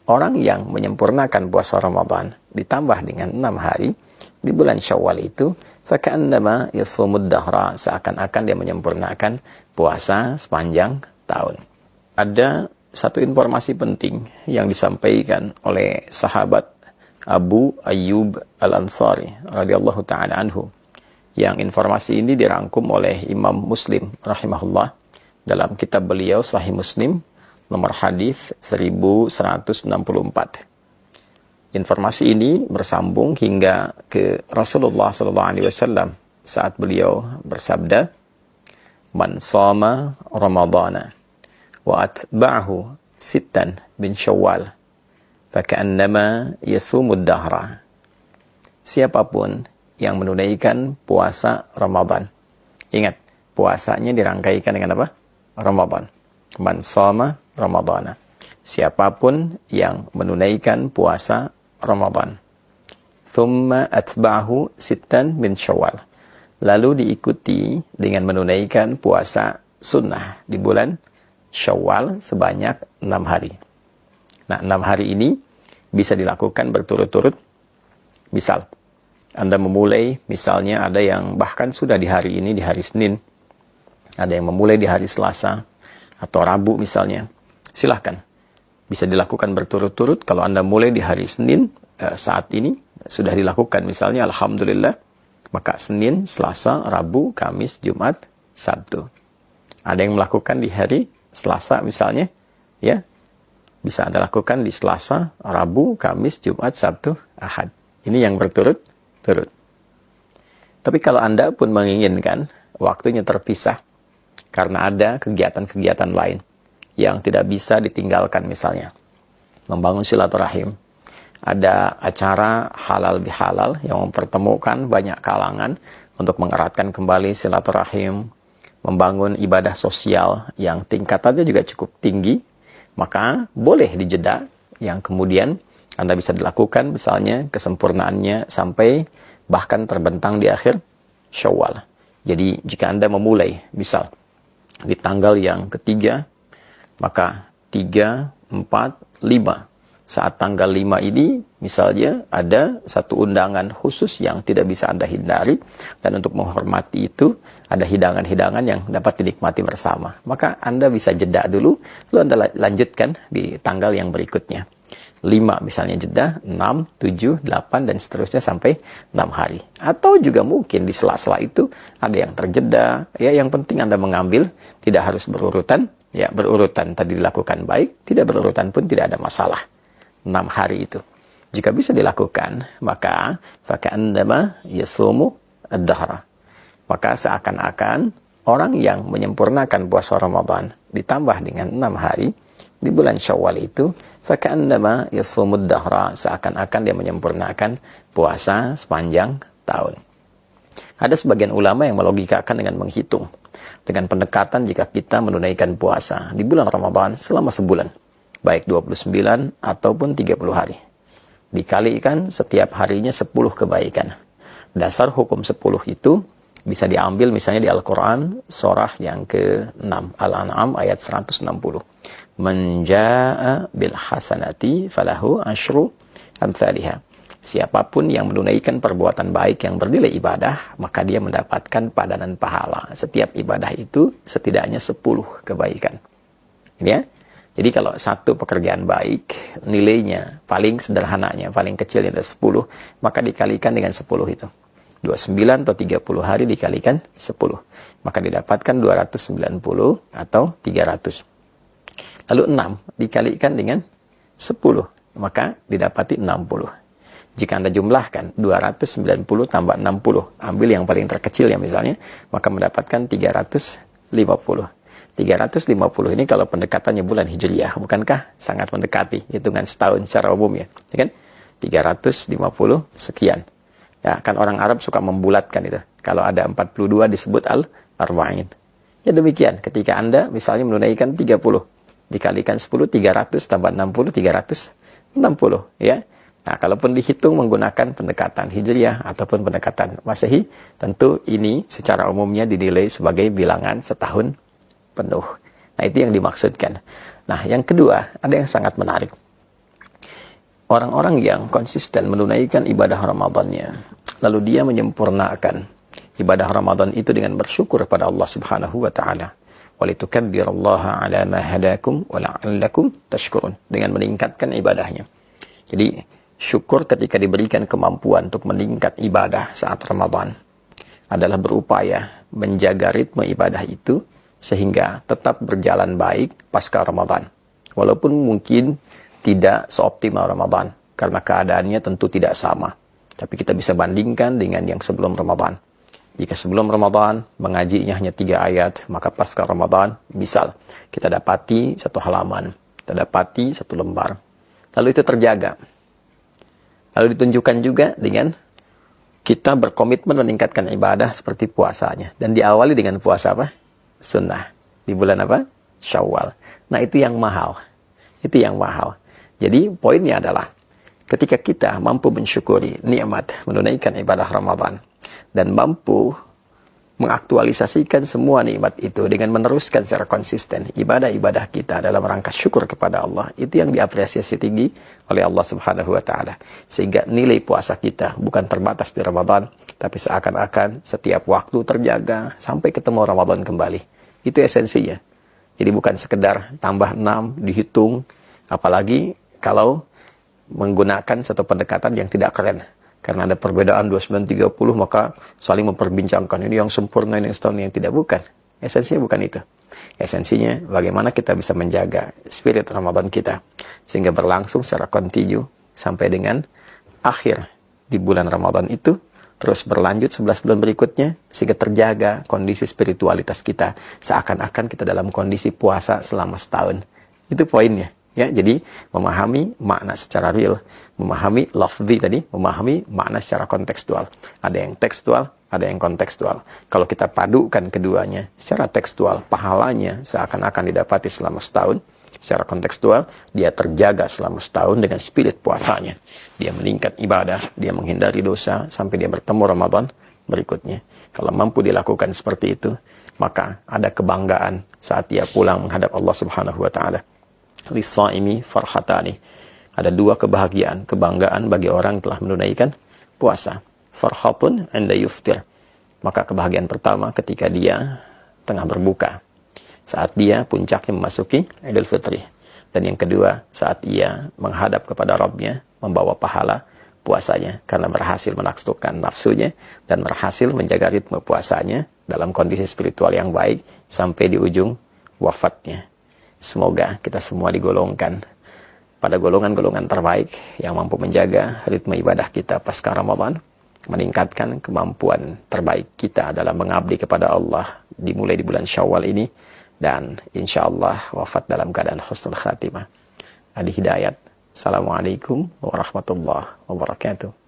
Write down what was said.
orang yang menyempurnakan puasa Ramadan ditambah dengan 6 hari di bulan Syawal itu, faka'annama yasumud dahra, seakan-akan dia menyempurnakan puasa sepanjang tahun. Ada satu informasi penting yang disampaikan oleh sahabat Abu Ayyub Al-Ansari radhiyallahu ta'ala anhu, yang informasi ini dirangkum oleh Imam Muslim rahimahullah dalam kitab beliau Sahih Muslim nomor hadis 1164. Informasi ini bersambung hingga ke Rasulullah SAW saat beliau bersabda, "Man shoma Ramadana wa atba'ahu sittan min Syawal, faka'annama yasumud dahra." Siapapun yang menunaikan puasa Ramadan. Ingat, puasanya dirangkaikan dengan apa? Ramadan. Man shoma Ramadana. Siapapun yang menunaikan puasa Ramadan. Thumma atba'ahu sittan min Syawal. Lalu diikuti dengan menunaikan puasa sunnah di bulan Syawal sebanyak 6 hari. Nah, 6 hari ini bisa dilakukan berturut-turut. Misal, Anda memulai, misalnya ada yang bahkan sudah di hari ini, di hari Senin. Ada yang memulai di hari Selasa atau Rabu misalnya. Silahkan. Bisa dilakukan berturut-turut. Kalau Anda mulai di hari Senin, saat ini sudah dilakukan misalnya, alhamdulillah, maka Senin, Selasa, Rabu, Kamis, Jumat, Sabtu. Ada yang melakukan di hari Selasa misalnya, ya, bisa Anda lakukan di Selasa, Rabu, Kamis, Jumat, Sabtu, Ahad. Ini yang berturut-turut. Tapi kalau Anda pun menginginkan waktunya terpisah karena ada kegiatan-kegiatan lain yang tidak bisa ditinggalkan, misalnya membangun silaturahim, ada acara halal bihalal yang mempertemukan banyak kalangan untuk mengeratkan kembali silaturahim, membangun ibadah sosial yang tingkatannya juga cukup tinggi, maka boleh dijeda, yang kemudian Anda bisa dilakukan misalnya kesempurnaannya sampai bahkan terbentang di akhir Syawal. Jadi jika Anda memulai misal di tanggal yang ketiga, maka 3, 4, 5. Saat tanggal 5 ini, misalnya ada satu undangan khusus yang tidak bisa Anda hindari, dan untuk menghormati itu, ada hidangan-hidangan yang dapat dinikmati bersama. Maka Anda bisa jeda dulu, lalu Anda lanjutkan di tanggal yang berikutnya. 5 misalnya jeda, 6, 7, 8, dan seterusnya sampai 6 hari. Atau juga mungkin di sela-sela itu ada yang terjeda, ya, yang penting Anda mengambil, tidak harus berurutan, ya, berurutan tadi dilakukan baik, tidak berurutan pun tidak ada masalah. 6 hari itu. Jika bisa dilakukan, maka faka'annama yasumu ad-dahra. Maka seakan-akan orang yang menyempurnakan puasa Ramadan ditambah dengan 6 hari di bulan Syawal itu, faka'annama yasumud dahra, seakan-akan dia menyempurnakan puasa sepanjang tahun. Ada sebagian ulama yang melogikakan dengan menghitung, dengan pendekatan jika kita menunaikan puasa di bulan Ramadan selama sebulan, baik 29 ataupun 30 hari. Dikalikan setiap harinya 10 kebaikan. Dasar hukum 10 itu bisa diambil misalnya di Al-Quran, surah yang ke-6, Al-An'am ayat 160. Man jaa'a bil hasanati falahu asyru amthaliha. Siapapun yang menunaikan perbuatan baik yang bernilai ibadah, maka dia mendapatkan padanan pahala. Setiap ibadah itu setidaknya 10 kebaikan. Ya. Jadi kalau satu pekerjaan baik, nilainya paling sederhananya, paling kecilnya ada 10, maka dikalikan dengan 10 itu. 29 atau 30 hari dikalikan 10. Maka didapatkan 290 atau 300. Lalu 6 dikalikan dengan 10, maka didapati 60. Jika Anda jumlahkan 290 tambah 60, ambil yang paling terkecil ya misalnya, maka mendapatkan 350. 350 ini kalau pendekatannya bulan Hijriyah, bukankah sangat mendekati hitungan setahun secara umum ya? Ya kan? 350 sekian. Ya, kan orang Arab suka membulatkan itu. Kalau ada 42 disebut al-arba'in. Ya demikian, ketika Anda misalnya menunaikan 30, dikalikan 10, 300 tambah 60, 360 ya. Nah, kalaupun dihitung menggunakan pendekatan Hijriyah ataupun pendekatan Masehi, tentu ini secara umumnya dinilai sebagai bilangan setahun penuh. Nah, itu yang dimaksudkan. Nah, yang kedua, ada yang sangat menarik. orang-orang yang konsisten menunaikan ibadah Ramadannya, lalu dia menyempurnakan ibadah Ramadan itu dengan bersyukur kepada Allah Subhanahu wa taala. Walitukabbirallaha ala ma hadakum wa la'allakum tashkurun, dengan meningkatkan ibadahnya. Jadi syukur ketika diberikan kemampuan untuk meningkat ibadah saat Ramadan adalah berupaya menjaga ritme ibadah itu sehingga tetap berjalan baik pasca Ramadan. Walaupun mungkin tidak seoptimal Ramadan, karena keadaannya tentu tidak sama. Tapi kita bisa bandingkan dengan yang sebelum Ramadan. Jika sebelum Ramadan mengajinya hanya 3 ayat, maka pasca Ramadan, misal kita dapati 1 halaman, kita dapati 1 lembar. Lalu itu terjaga. Lalu ditunjukkan juga dengan kita berkomitmen meningkatkan ibadah seperti puasanya. Dan diawali dengan puasa apa? Sunnah. Di bulan apa? Syawal. Nah, itu yang mahal. Itu yang mahal. Jadi poinnya adalah ketika kita mampu mensyukuri nikmat menunaikan ibadah Ramadan dan mampu mengaktualisasikan semua nikmat itu dengan meneruskan secara konsisten ibadah-ibadah kita dalam rangka syukur kepada Allah, itu yang diapresiasi tinggi oleh Allah Subhanahu wa taala. Sehingga nilai puasa kita bukan terbatas di Ramadan, tapi seakan-akan setiap waktu terjaga sampai ketemu Ramadan kembali. Itu esensinya. Jadi bukan sekedar tambah 6 dihitung, apalagi kalau menggunakan satu pendekatan yang tidak keren. Karena ada perbedaan 29-30, maka saling memperbincangkan ini yang sempurna, ini yang setahun, yang tidak. Bukan. Esensinya bukan itu. Esensinya bagaimana kita bisa menjaga spirit Ramadan kita sehingga berlangsung secara kontinu sampai dengan akhir di bulan Ramadan itu, terus berlanjut 11 bulan berikutnya sehingga terjaga kondisi spiritualitas kita seakan-akan kita dalam kondisi puasa selama setahun. Itu poinnya. Ya, jadi memahami makna secara real, memahami lafzi tadi, memahami makna secara kontekstual. Ada yang tekstual, ada yang kontekstual. Kalau kita padukan keduanya, secara tekstual, pahalanya seakan-akan didapati selama setahun. Secara kontekstual, dia terjaga selama setahun dengan spirit puasanya. Dia meningkat ibadah, dia menghindari dosa, sampai dia bertemu Ramadan berikutnya. Kalau mampu dilakukan seperti itu, maka ada kebanggaan saat dia pulang menghadap Allah Subhanahu wa ta'ala. Lis-shaimi farhatani. Ada 2 kebahagiaan, kebanggaan bagi orang yang telah menunaikan puasa. Farhatun 'inda yuftir. Maka kebahagiaan pertama ketika dia tengah berbuka, saat dia puncaknya memasuki Idul Fitri. Dan yang kedua, saat ia menghadap kepada Rabb-nya, membawa pahala puasanya karena berhasil menaklukkan nafsunya dan berhasil menjaga ritme puasanya dalam kondisi spiritual yang baik sampai di ujung wafatnya. Semoga kita semua digolongkan pada golongan-golongan terbaik yang mampu menjaga ritme ibadah kita pasca Ramadan, meningkatkan kemampuan terbaik kita dalam mengabdi kepada Allah dimulai di bulan Syawal ini, dan insyaallah wafat dalam keadaan husnul khatimah. Adi Hidayat. Assalamualaikum warahmatullahi wabarakatuh.